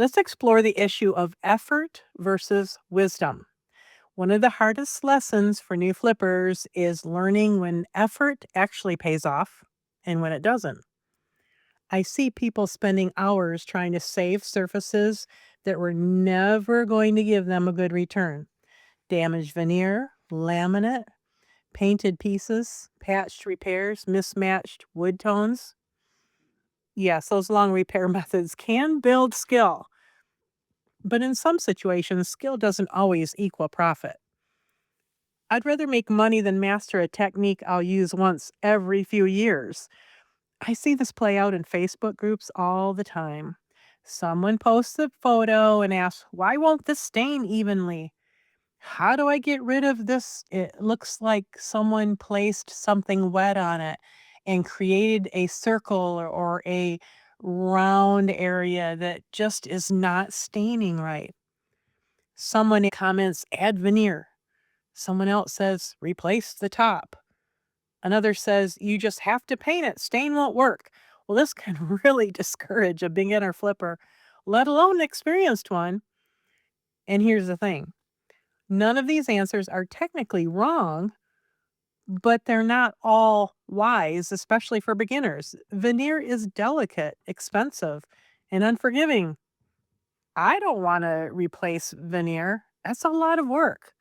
Let's explore the issue of effort versus wisdom. One of the hardest lessons for new flippers is learning when effort actually pays off and when it doesn't. I see people spending hours trying to save surfaces that were never going to give them a good return. Damaged veneer, laminate, painted pieces, patched repairs, mismatched wood tones. Yes, those long repair methods can build skill, but in some situations, skill doesn't always equal profit. I'd rather make money than master a technique I'll use once every few years. I see this play out in Facebook groups all the time. Someone posts a photo and asks, "Why won't this stain evenly? How do I get rid of this? It looks like someone placed something wet on it and created a circle or a round area that just is not staining right." Someone comments, "Add veneer." Someone else says, "Replace the top." Another says, "You just have to paint it. Stain won't work." Well, this can really discourage a beginner flipper, let alone an experienced one. And here's the thing, none of these answers are technically wrong, but they're not all wise, especially for beginners. Veneer is delicate, expensive, and unforgiving. I don't want to replace veneer. That's a lot of work.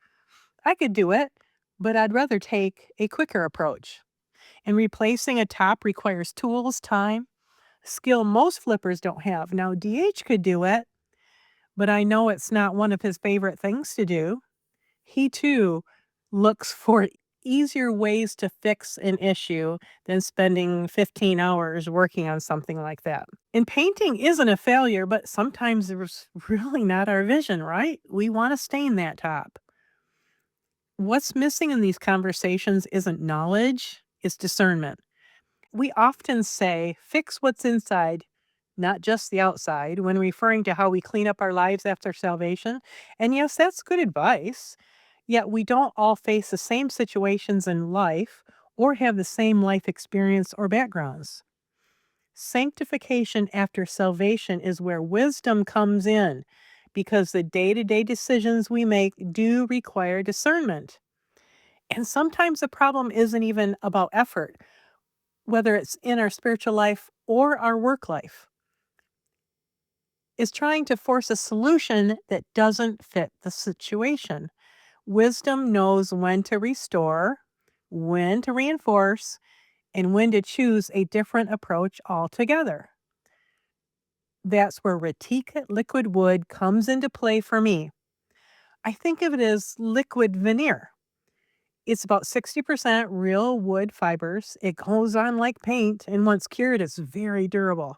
I could do it, but I'd rather take a quicker approach. And replacing a top requires tools, time, skill most flippers don't have. Now, DH could do it, but I know it's not one of his favorite things to do. He too looks for easier ways to fix an issue than spending 15 hours working on something like that. And painting isn't a failure, but sometimes there's really not our vision, right? We want to stain that top. What's missing in these conversations isn't knowledge, it's discernment. We often say, "Fix what's inside, not just the outside," when referring to how we clean up our lives after salvation. And yes, that's good advice. Yet we don't all face the same situations in life or have the same life experience or backgrounds. Sanctification after salvation is where wisdom comes in because the day to day decisions we make do require discernment. And sometimes the problem isn't even about effort, whether it's in our spiritual life or our work life, is trying to force a solution that doesn't fit the situation. Wisdom knows when to restore, when to reinforce, and when to choose a different approach altogether. That's where Retique It Liquid Wood comes into play for me. I think of it as liquid veneer. It's about 60% real wood fibers. It goes on like paint, and once cured, it's very durable.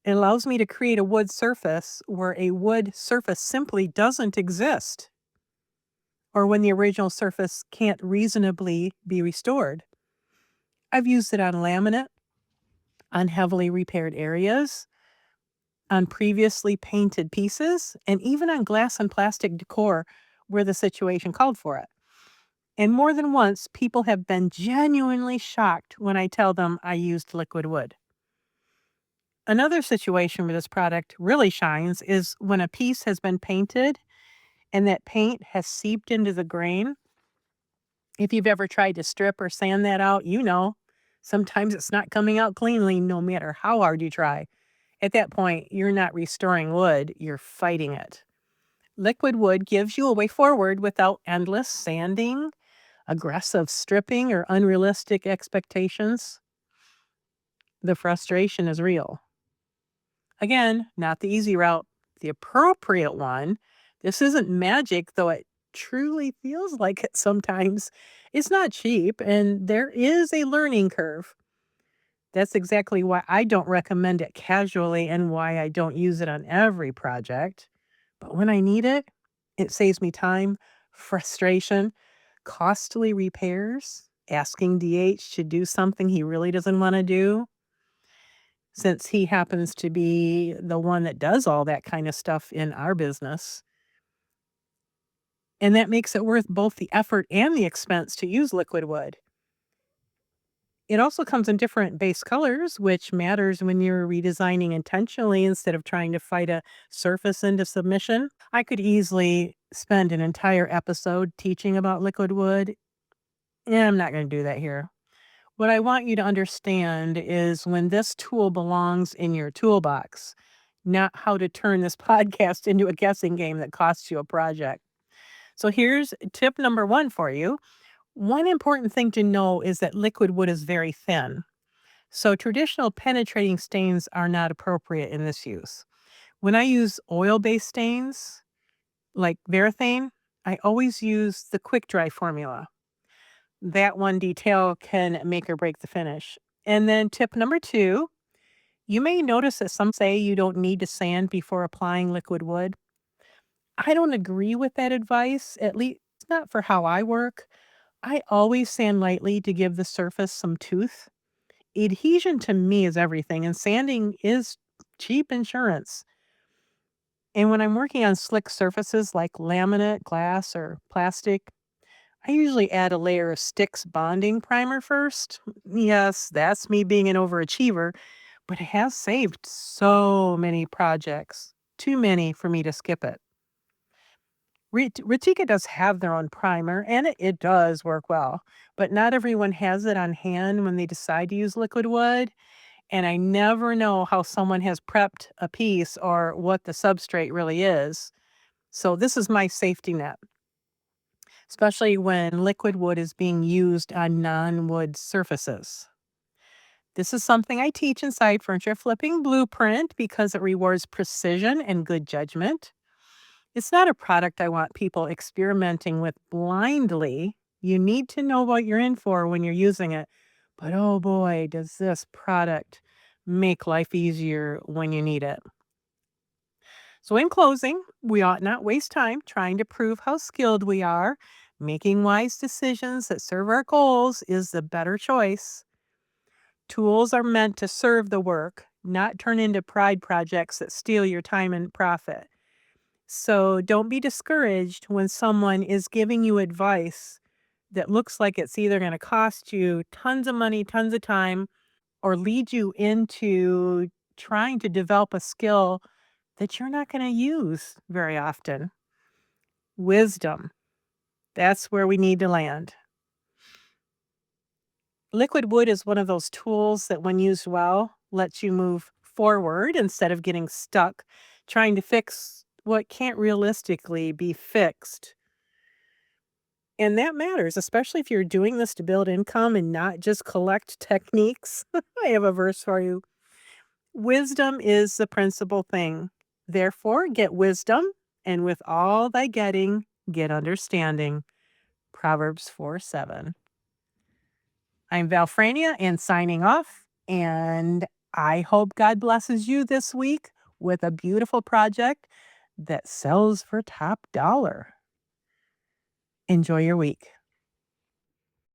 It allows me to create a wood surface where a wood surface simply doesn't exist, or when the original surface can't reasonably be restored. I've used it on laminate, on heavily repaired areas, on previously painted pieces, and even on glass and plastic decor where the situation called for it. And more than once, people have been genuinely shocked when I tell them I used liquid wood. Another situation where this product really shines is when a piece has been painted and that paint has seeped into the grain. If you've ever tried to strip or sand that out, you know, sometimes it's not coming out cleanly no matter how hard you try. At that point, you're not restoring wood, you're fighting it. Liquid wood gives you a way forward without endless sanding, aggressive stripping, or unrealistic expectations. The frustration is real. Again, not the easy route, the appropriate one. This isn't magic, though it truly feels like it sometimes. It's not cheap, and there is a learning curve. That's exactly why I don't recommend it casually and why I don't use it on every project. But when I need it, it saves me time, frustration, costly repairs, asking DH to do something he really doesn't want to do, since he happens to be the one that does all that kind of stuff in our business. And that makes it worth both the effort and the expense to use liquid wood. It also comes in different base colors, which matters when you're redesigning intentionally instead of trying to fight a surface into submission. I could easily spend an entire episode teaching about liquid wood. Yeah, I'm not going to do that here. What I want you to understand is when this tool belongs in your toolbox, not how to turn this podcast into a guessing game that costs you a project. So here's tip number one for you. One important thing to know is that liquid wood is very thin. So traditional penetrating stains are not appropriate in this use. When I use oil-based stains like varathane, I always use the quick dry formula. That one detail can make or break the finish. And then tip number two, you may notice that some say you don't need to sand before applying liquid wood. I don't agree with that advice, at least not for how I work. I always sand lightly to give the surface some tooth. Adhesion to me is everything, and sanding is cheap insurance. And when I'm working on slick surfaces like laminate, glass, or plastic, I usually add a layer of Sticks bonding primer first. Yes, that's me being an overachiever, but it has saved so many projects. Too many for me to skip it. Retica does have their own primer, and it does work well, but not everyone has it on hand when they decide to use liquid wood. And I never know how someone has prepped a piece or what the substrate really is. So this is my safety net, especially when liquid wood is being used on non-wood surfaces. This is something I teach inside Furniture Flipping Blueprint because it rewards precision and good judgment. It's not a product I want people experimenting with blindly. You need to know what you're in for when you're using it. But oh boy, does this product make life easier when you need it. So, in closing, we ought not waste time trying to prove how skilled we are. Making wise decisions that serve our goals is the better choice. Tools are meant to serve the work, not turn into pride projects that steal your time and profit. So don't be discouraged when someone is giving you advice that looks like it's either going to cost you tons of money, tons of time, or lead you into trying to develop a skill that you're not going to use very often. Wisdom. That's where we need to land. Liquid wood is one of those tools that, when used well, lets you move forward instead of getting stuck trying to fix what can't realistically be fixed. And that matters, especially if you're doing this to build income and not just collect techniques. I have a verse for you. Wisdom is the principal thing. Therefore, get wisdom, and with all thy getting, get understanding. Proverbs 4:7. I'm Valfrania and signing off. And I hope God blesses you this week with a beautiful project that sells for top dollar. Enjoy your week.